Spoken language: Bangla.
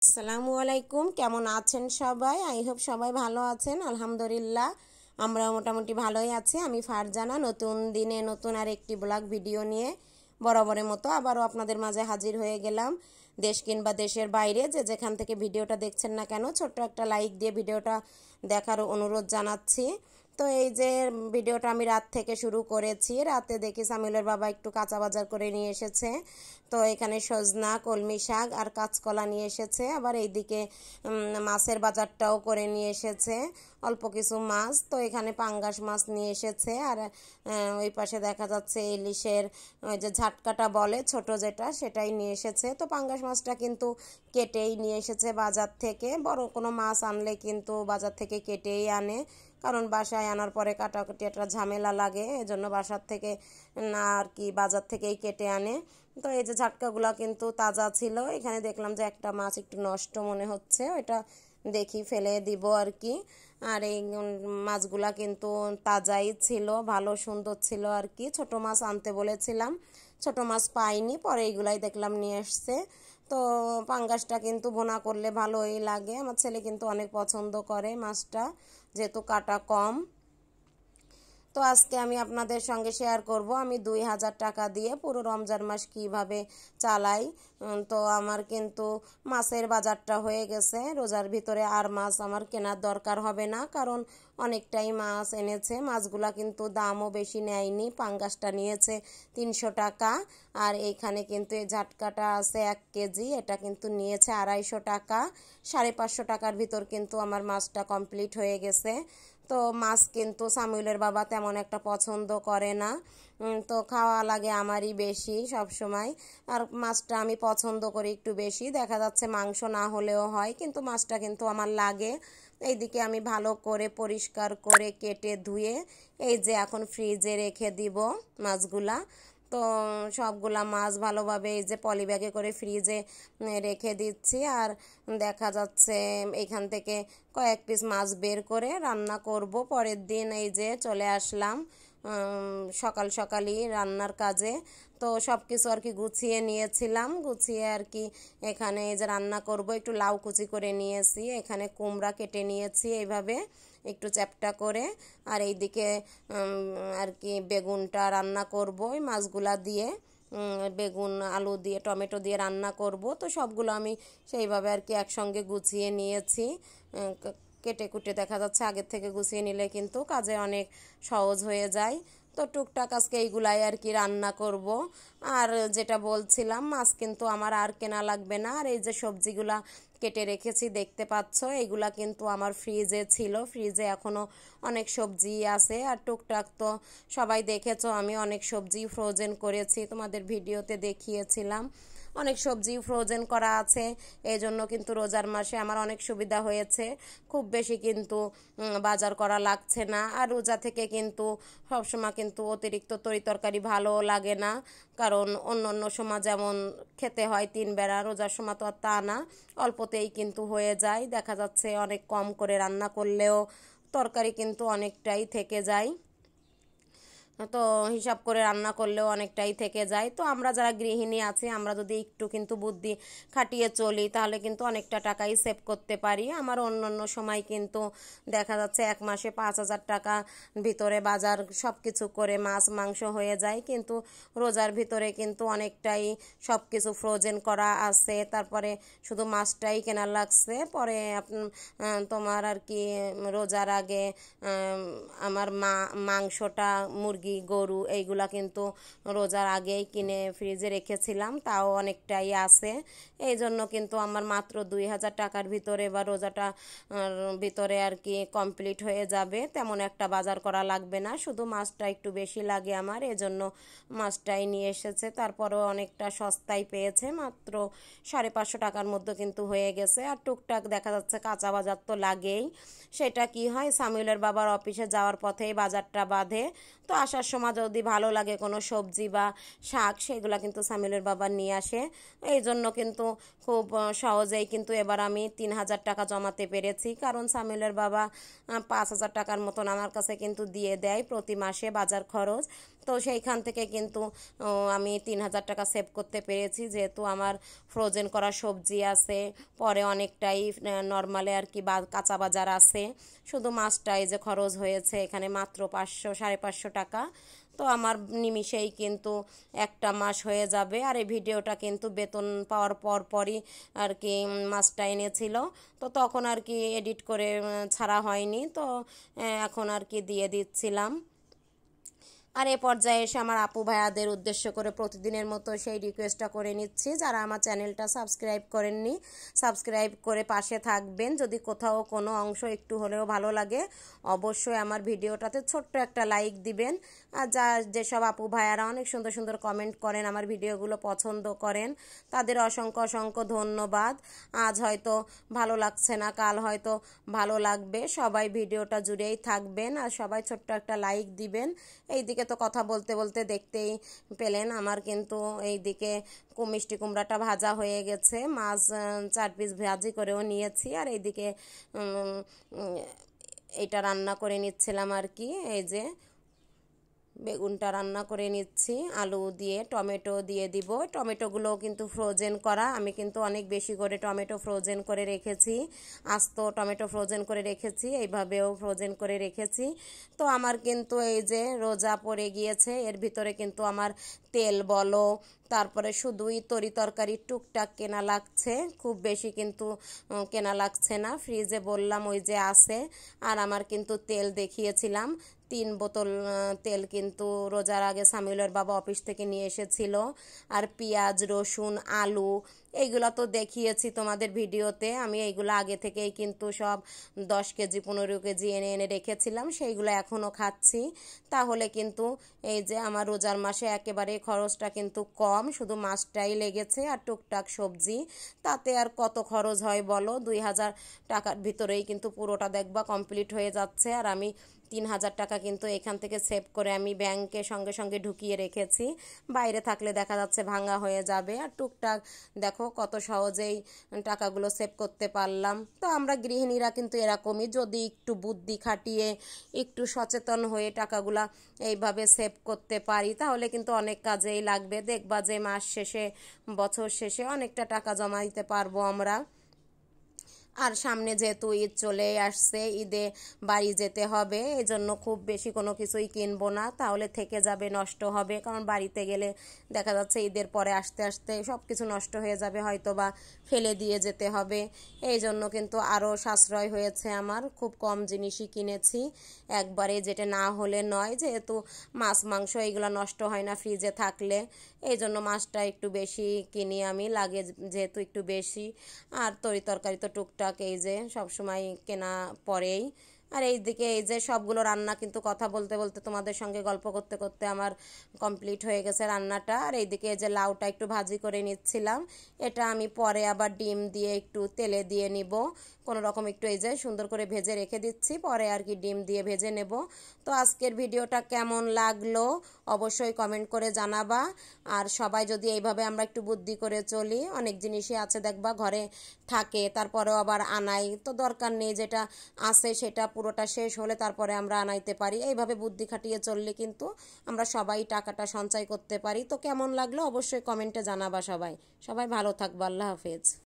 আসসালামু আলাইকুম, কেমন আছেন সবাই? আই হোপ সবাই ভালো আছেন। আলহামদুলিল্লাহ আমরা মোটামুটি ভালোই আছি। আমি ফারজানা নতুন দিনে নতুন আর একটি ব্লগ ভিডিও নিয়ে বরাবরের মতো আবারও আপনাদের মাঝে হাজির হয়ে গেলাম। দেশ কিংবা দেশের বাইরে যে যেখান থেকে ভিডিওটা দেখছেন না কেন, ছোট্ট একটা লাইক দিয়ে ভিডিওটা দেখার অনুরোধ জানাচ্ছি। তো এই যে ভিডিওটা আমি রাত থেকে শুরু করেছি। রাতে দেখি সামিউলের বাবা একটু কাঁচা বাজার করে নিয়ে এসেছে। তো এখানে সজনা, কলমি শাক আর কাঁচকলা নিয়ে এসেছে। আবার এইদিকে মাছের বাজারটাও করে নিয়ে এসেছে, অল্প কিছু মাছ। তো এখানে পাঙ্গাস মাছ নিয়ে এসেছে। আর ওই পাশে দেখা যাচ্ছে ইলিশের ওই যে ঝাটকাটা বলে ছোট যেটা, সেটাই নিয়ে এসেছে। তো পাঙ্গাস মাছটা কিন্তু কেটেই নিয়ে এসেছে বাজার থেকে। বড় কোনো মাছ আনলে কিন্তু বাজার থেকে কেটেই আনে, কারণ বাসায় আনার পরে কাটাকুটি একটা ঝামেলা লাগে, এজন্য বাসার থেকে না আর কি বাজার থেকেই কেটে আনে। তো এই যে ঝাটকাগুলো কিন্তু তাজা ছিল। এখানে দেখলাম যে একটা মাছ একটু নষ্ট মনে হচ্ছে, ওইটা দেখি ফেলে দিব আর কি। আর এই মাছগুলা কিন্তু তাজাই ছিল, ভালো সুন্দর ছিল আর কি। ছোট মাছ আনতে বলেছিলাম, ছোট মাছ পাইনি, পরে এইগুলাই দেখলাম নিয়ে এসছে। তো পাঙ্গাসটা কিন্তু ভুনা করলে ভালোই লাগে, আমার ছেলে কিন্তু অনেক পছন্দ করে মাছটা, যেহেতু কাটা কম। তো আজকে আমি আপনাদের সঙ্গে শেয়ার করব আমি 2000 টাকা দিয়ে পুরো রমজান মাস কিভাবে চালাই। তো আমার কিন্তু মাছের বাজারটা হয়ে গেছে। রোজার ভিতরে আর মাছ আমার কেনার দরকার হবে না, কারণ অনেকটাই মাছ এনেছে। মাছগুলা কিন্তু দামও বেশি নেয়নি। পাঙ্গাসটা নিয়েছে 300 টাকা। আর এইখানে কিন্তু এই ঝাটকাটা আছে 1 কেজি, এটা কিন্তু নিয়েছে 250 টাকা। 550 টাকার ভিতর কিন্তু আমার মাছটা কমপ্লিট হয়ে গেছে। তো মাছ কিন্তু সামিউলের বাবা তেমন একটা পছন্দ করে না, তো খাওয়া লাগে আমারই বেশি সব সময়। আর মাছটা আমি পছন্দ করি একটু বেশি, দেখা যাচ্ছে মাংস না হলেও হয়, কিন্তু মাছটা কিন্তু আমার লাগে। এইদিকে আমি ভালো করে পরিষ্কার করে কেটে ধুয়ে এই যে এখন ফ্রিজে রেখে দিব মাছগুলা। তো সবগুলা মাছ ভালোভাবে এই যে পলি ব্যাগে করে ফ্রিজে রেখে দিচ্ছি। আর দেখা যাচ্ছে এখান থেকে কয়েক পিস মাছ বের করে রান্না করব পরের দিন। এই যে চলে আসলাম সকাল সকালই রান্নার কাজে। তো সব কিছু আর কি গুছিয়ে নিয়েছিলাম, গুছিয়ে আর কি এখানে এই যে রান্না করব। একটু লাউ কুচি করে নিয়েছি, এখানে কুমড়া কেটে নিয়েছি এইভাবে একটু চ্যাপটা করে। আর এইদিকে আর কি বেগুনটা রান্না করব ওই মাছগুলা দিয়ে। বেগুন আলু দিয়ে টমেটো দিয়ে রান্না করব। তো সবগুলো আমি সেইভাবে আর কি একসঙ্গে গুছিয়ে নিয়েছি। কেটে কুটে দেখা যাচ্ছে আগের থেকে গুছিয়ে নিলে কিন্তু কাজে অনেক সহজ হয়ে যায়। তো টুকটাক আজকে এইগুলাই আর কি রান্না করব। আর যেটা বলছিলাম, মাছ কিন্তু আমার আর কেনা লাগবে না। আর এই যে সবজিগুলা কেটে রেখেছি দেখতে পাচ্ছ, এইগুলা কিন্তু আমার ফ্রিজে ছিল, ফ্রিজে এখনও অনেক সবজি আছে। আর টুকটাক তো সবাই দেখেছো আমি অনেক সবজি ফ্রোজেন করেছি, তোমাদের ভিডিওতে দেখিয়েছিলাম। অনেক সবজি ফ্রোজেন করা আছে, এই জন্য কিন্তু রোজার মাসে আমার অনেক সুবিধা হয়েছে। খুব বেশি কিন্তু বাজার করা লাগছে না। আর রোজা থেকে কিন্তু সবসময় কিন্তু অতিরিক্ত তরিতরকারি ভালো লাগে না, কারণ অন্য অন্য সময় যেমন খেতে হয় 3 বেলা, রোজার সময় তো আর তা না, অল্পতেই কিন্তু হয়ে যায়। দেখা যাচ্ছে অনেক কম করে রান্না করলেও তরকারি কিন্তু অনেকটাই থেকে যায়। তো হিসাব করে রান্না করলেও অনেকটাই থেকে যায়। তো আমরা যারা গৃহিণী আছি, আমরা যদি একটু কিন্তু বুদ্ধি খাটিয়ে চলি, তাহলে কিন্তু অনেকটা টাকাই সেভ করতে পারি। আমার অন্য অন্য সময় কিন্তু দেখা যাচ্ছে 1 মাসে 5000 টাকা ভিতরে বাজার সব কিছু করে মাছ মাংস হয়ে যায়, কিন্তু রোজার ভিতরে কিন্তু অনেকটাই সব কিছু ফ্রোজেন করা আছে। তারপরে শুধু মাছটাই কেনা লাগছে। পরে তোমার আর কি রোজার আগে আমার মাংসটা মুরগি গরু এইগুলা কিন্তু রোজার আগেই কিনে ফ্রিজে রেখেছিলাম, তাও অনেকটাই আছে। এই জন্য কিন্তু আমার মাত্র 2000 টাকার ভিতরে বা রোজাটা ভিতরে আর কি কমপ্লিট হয়ে যাবে। তেমন একটা বাজার করা লাগবে না, শুধু মাছটা একটু বেশি লাগে আমার, এজন্য মাছটাই নিয়ে এসেছে। তারপরেও অনেকটা সস্তায় পেয়েছে, মাত্র 550 টাকার মধ্যে কিন্তু হয়ে গেছে। আর টুকটাক দেখা যাচ্ছে কাঁচা বাজার তো লাগেই। সেটা কি হয়, সামিউলের বাবার অফিসে যাওয়ার পথেই বাজারটা বাঁধে। তো আসার সময় যদি ভালো লাগে কোনো সবজি বা শাক সেগুলো কিন্তু সামিউলের বাবা নিয়ে আসে। এই জন্য কিন্তু খুব সহজেই কিন্তু এবার আমি 3,000 টাকা জমাতে পেরেছি, কারণ সামিউলের বাবা 5,000 টাকার মতন আমার কাছে কিন্তু দিয়ে দেয় প্রতি মাসে বাজার খরচ। তো সেইখান থেকে কিন্তু আমি 3,000 টাকা সেভ করতে পেরেছি, যেহেতু আমার ফ্রোজেন করা সবজি আছে, পরে অনেকটাই নর্মালে আর কি কাঁচা বাজার আছে। শুধু মাছটাই যে খরচ হয়েছে এখানে মাত্র 500-550 টাকা। তো আমার নিমিষেই কিন্তু একটা মাস হয়ে যাবে। আর এই ভিডিওটা কিন্তু বেতন পাওয়ার পরই আর কি মাছটা এনেছিল, তো তখন আর কি এডিট করে ছাড়া হয়নি, তো এখন আর কি দিয়ে দিচ্ছিলাম। আর এ পর্যায়ে এসে আমার আপু ভাইয়াদের উদ্দেশ্য করে প্রতিদিনের মতো সেই রিকোয়েস্টটা করে নিচ্ছি, যারা আমার চ্যানেলটা সাবস্ক্রাইব করেননি সাবস্ক্রাইব করে পাশে থাকবেন। যদি কোথাও কোনো অংশ একটু হলেও ভালো লাগে অবশ্যই আমার ভিডিওটাতে ছোট্ট একটা লাইক দিবেন। আর যেসব আপু ভাইয়ারা অনেক সুন্দর সুন্দর কমেন্ট করেন, আমার ভিডিওগুলো পছন্দ করেন, তাদের অসংখ্য অসংখ্য ধন্যবাদ। আজ হয়তো ভালো লাগছে না, কাল হয়তো ভালো লাগবে। সবাই ভিডিওটা জুড়েই থাকবেন আর সবাই ছোট্ট একটা লাইক দিবেন। এইদিকে তো কথা বলতে বলতে দেখতেই পেলেন আমার কিন্তু এইদিকে মিষ্টি কুমড়াটা ভাজা হয়ে গেছে, মাছ 4 পিস ভাজি করেও নিয়েছি। আর এইদিকে এইটা রান্না করে নিচ্ছিলাম আর কি, এই যে বেগুনটা রান্না করে নিচ্ছি আলু দিয়ে, টমেটো দিয়ে দিব। টমেটোগুলো কিন্তু ফ্রোজেন করা, আমি কিন্তু অনেক বেশি করে টমেটো ফ্রোজেন করে রেখেছি, আস্ত টমেটো ফ্রোজেন করে রেখেছি, এইভাবেও ফ্রোজেন করে রেখেছি। তো আমার কিন্তু এই যে রোজা পড়ে গিয়েছে, এর ভিতরে কিন্তু আমার তেল বলো, তারপরে শুধুই তরি তরকারি টুকটাক কেনা লাগছে, খুব বেশি কিন্তু কেনা লাগছে না। ফ্রিজে বললাম ওই যে আছে। আর আমার কিন্তু তেল দেখিয়েছিলাম 3 বোতল তেল কিন্তু রোজার আগে সামিউলের বাবা অফিস থেকে নিয়ে এসেছিল। আর পেঁয়াজ রসুন আলু এইগুলো তো দেখিয়েছি তোমাদের ভিডিওতে, আমি এইগুলো আগে থেকেই কিন্তু সব 10 কেজি 15 কেজি এনে এনে রেখেছিলাম, সেইগুলো এখনও খাচ্ছি। তাহলে কিন্তু এই যে আমার রোজার মাসে একেবারে খরচটা কিন্তু কম, শুধু মাছটাই লেগেছে আর টুকটাক সবজি, তাতে আর কত খরচ হয় বলো। 2,000 টাকার ভিতরেই কিন্তু পুরোটা দেখবা কমপ্লিট হয়ে যাচ্ছে। আর আমি 3,000 টাকা কিন্তু এখান থেকে সেভ করে আমি ব্যাংকে সঙ্গে সঙ্গে ঢুকিয়ে রেখেছি, বাইরে থাকলে দেখা যাচ্ছে ভাঙা হয়ে যাবে। আর টুকটাক দেখো কত সহজেই টাকাগুলো সেভ করতে পারলাম। তো আমরা গৃহিণীরা কিন্তু এরকমই, যদি একটু বুদ্ধি খাটিয়ে একটু সচেতন হয়ে টাকাগুলা এইভাবে সেভ করতে পারি তাহলে কিন্তু অনেক কাজেই লাগবে। দেখবা যে মাস শেষে বছর শেষে অনেকটা টাকা জমা দিতে পারবো আমরা। আর সামনে যেহেতু ঈদ চলে আসছে, ঈদে বাড়ি যেতে হবে, এই জন্য খুব বেশি কোনো কিছুই কিনবো না, তাহলে থেকে যাবে নষ্ট হবে। কারণ বাড়িতে গেলে দেখা যাচ্ছে ঈদের পরে আস্তে আস্তে সব কিছু নষ্ট হয়ে যাবে, হয়তো বা ফেলে দিয়ে যেতে হবে। এই জন্য কিন্তু আরও সাশ্রয় হয়েছে আমার, খুব কম জিনিসই কিনেছি একবারে, যেটা না হলে নয়। যেহেতু মাছ মাংস এইগুলো নষ্ট হয় না ফ্রিজে থাকলে, এই জন্য মাছটা একটু বেশি কিনি আমি, লাগে যেহেতু একটু বেশি। আর তরি তরকারি তো টুকটাক এই যে সবসময় কেনা পড়েই। আর এইদিকে এই যে সবগুলো রান্না কিন্তু কথা বলতে বলতে তোমাদের সঙ্গে গল্প করতে করতে আমার কমপ্লিট হয়ে গেছে রান্নাটা। আর এইদিকে এই যে লাউটা একটু ভাজি করে নিচ্ছিলাম, এটা আমি পরে আবার ডিম দিয়ে একটু তেলে দিয়ে নিব, কোনো রকম একটু এই যে সুন্দর করে ভেজে রেখে দিচ্ছি, পরে আর কি ডিম দিয়ে ভেজে নেব। তো আজকের ভিডিওটা কেমন লাগলো অবশ্যই কমেন্ট করে জানাবা। আর সবাই যদি এইভাবে আমরা একটু বুদ্ধি করে চলি, অনেক জিনিসই আছে দেখবা ঘরে থাকে তারপরেও আবার আনাই, তো দরকার নেই, যেটা আছে সেটা পুরোটা শেষ হলে তারপরে আমরা আনাইতে পারি। এইভাবে বুদ্ধি খাটিয়ে চললে কিন্তু আমরা সবাই টাকাটা সঞ্চয় করতে পারি। তো কেমন লাগলো অবশ্যই কমেন্টে জানাবা। সবাই সবাই ভালো থাকবা। আল্লাহ হাফেজ।